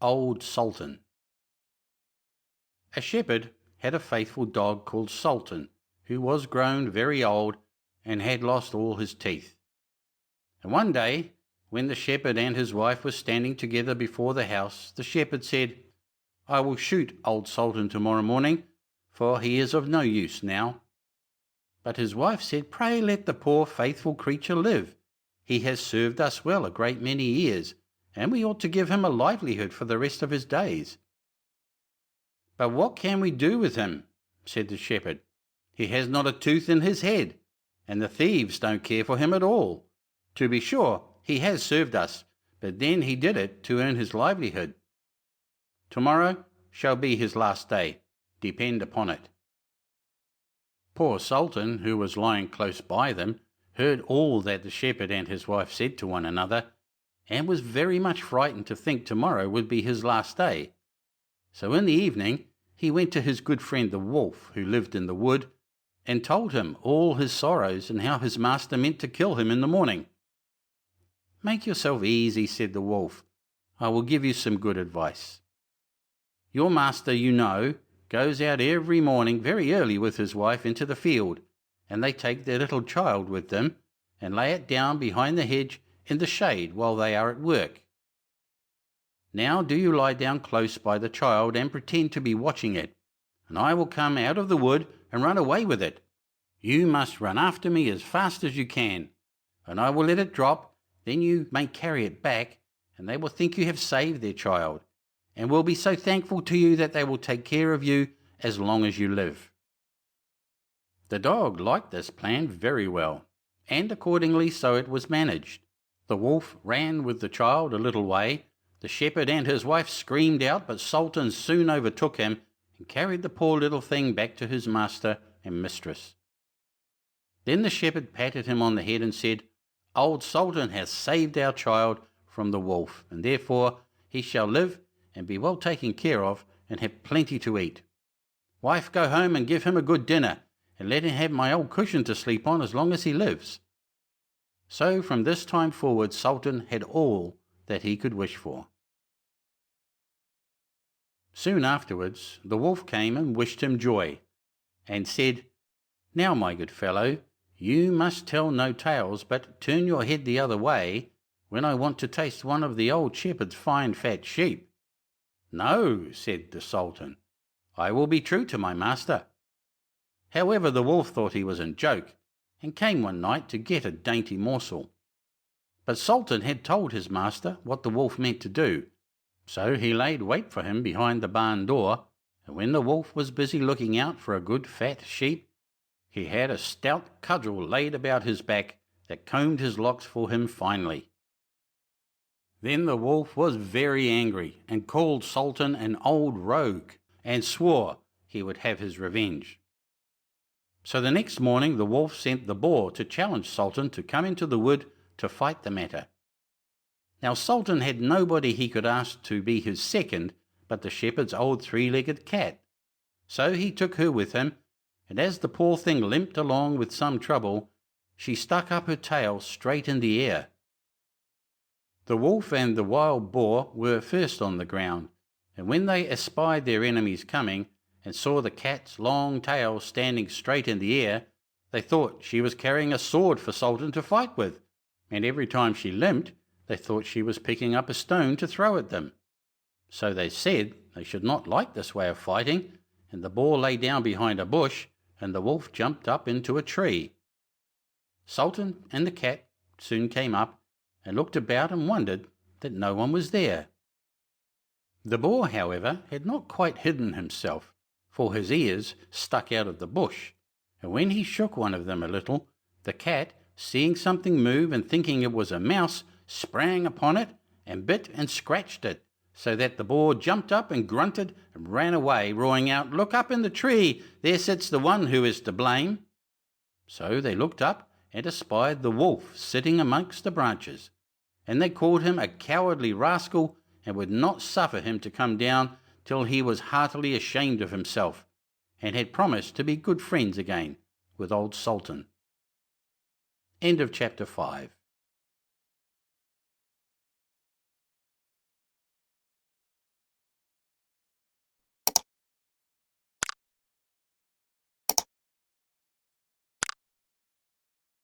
Old Sultan. A shepherd had a faithful dog called Sultan, who was grown very old and had lost all his teeth. And one day, when the shepherd and his wife were standing together before the house, the shepherd said, "I will shoot old Sultan tomorrow morning, for he is of no use now." But his wife said, "Pray let the poor faithful creature live. He has served us well a great many years, and we ought to give him a livelihood for the rest of his days." "But what can we do with him?" said the shepherd. "He has not a tooth in his head, and the thieves don't care for him at all. To be sure, he has served us, but then he did it to earn his livelihood. Tomorrow shall be his last day, depend upon it." Poor Sultan, who was lying close by them, heard all that the shepherd and his wife said to one another, and was very much frightened to think tomorrow would be his last day. So in the evening he went to his good friend the wolf, who lived in the wood, and told him all his sorrows and how his master meant to kill him in the morning. "Make yourself easy," said the wolf. "I will give you some good advice. Your master, you know, goes out every morning very early with his wife into the field, and they take their little child with them and lay it down behind the hedge in the shade while they are at work. Now do you lie down close by the child and pretend to be watching it, and I will come out of the wood and run away with it. You must run after me as fast as you can, and I will let it drop. Then you may carry it back, and they will think you have saved their child, and will be so thankful to you that they will take care of you as long as you live." The dog liked this plan very well, and accordingly so it was managed. The wolf ran with the child a little way. The shepherd and his wife screamed out, but Sultan soon overtook him and carried the poor little thing back to his master and mistress. Then the shepherd patted him on the head and said, "Old Sultan has saved our child from the wolf, and therefore he shall live and be well taken care of and have plenty to eat. Wife, go home and give him a good dinner, and let him have my old cushion to sleep on as long as he lives." So from this time forward Sultan had all that he could wish for. Soon afterwards the wolf came and wished him joy, and said, "Now, my good fellow, you must tell no tales, but turn your head the other way when I want to taste one of the old shepherd's fine fat sheep." "No," said the Sultan, "I will be true to my master." However, the wolf thought he was in joke, and came one night to get a dainty morsel. But Sultan had told his master what the wolf meant to do, so he laid wait for him behind the barn door, and when the wolf was busy looking out for a good fat sheep, he had a stout cudgel laid about his back that combed his locks for him finely. Then the wolf was very angry and called Sultan an old rogue, and swore he would have his revenge. So the next morning the wolf sent the boar to challenge Sultan to come into the wood to fight the matter. Now Sultan had nobody he could ask to be his second but the shepherd's old three-legged cat. So he took her with him, and as the poor thing limped along with some trouble, she stuck up her tail straight in the air. The wolf and the wild boar were first on the ground, and when they espied their enemies coming, and saw the cat's long tail standing straight in the air, they thought she was carrying a sword for Sultan to fight with, and every time she limped, they thought she was picking up a stone to throw at them. So they said they should not like this way of fighting, and the boar lay down behind a bush, and the wolf jumped up into a tree. Sultan and the cat soon came up, and looked about and wondered that no one was there. The boar, however, had not quite hidden himself, for his ears stuck out of the bush, and when he shook one of them a little, the cat, seeing something move and thinking it was a mouse, sprang upon it and bit and scratched it, so that the boar jumped up and grunted and ran away, roaring out, "Look up in the tree, there sits the one who is to blame." So they looked up and espied the wolf sitting amongst the branches, and they called him a cowardly rascal and would not suffer him to come down till he was heartily ashamed of himself, and had promised to be good friends again with old Sultan. End of chapter 5.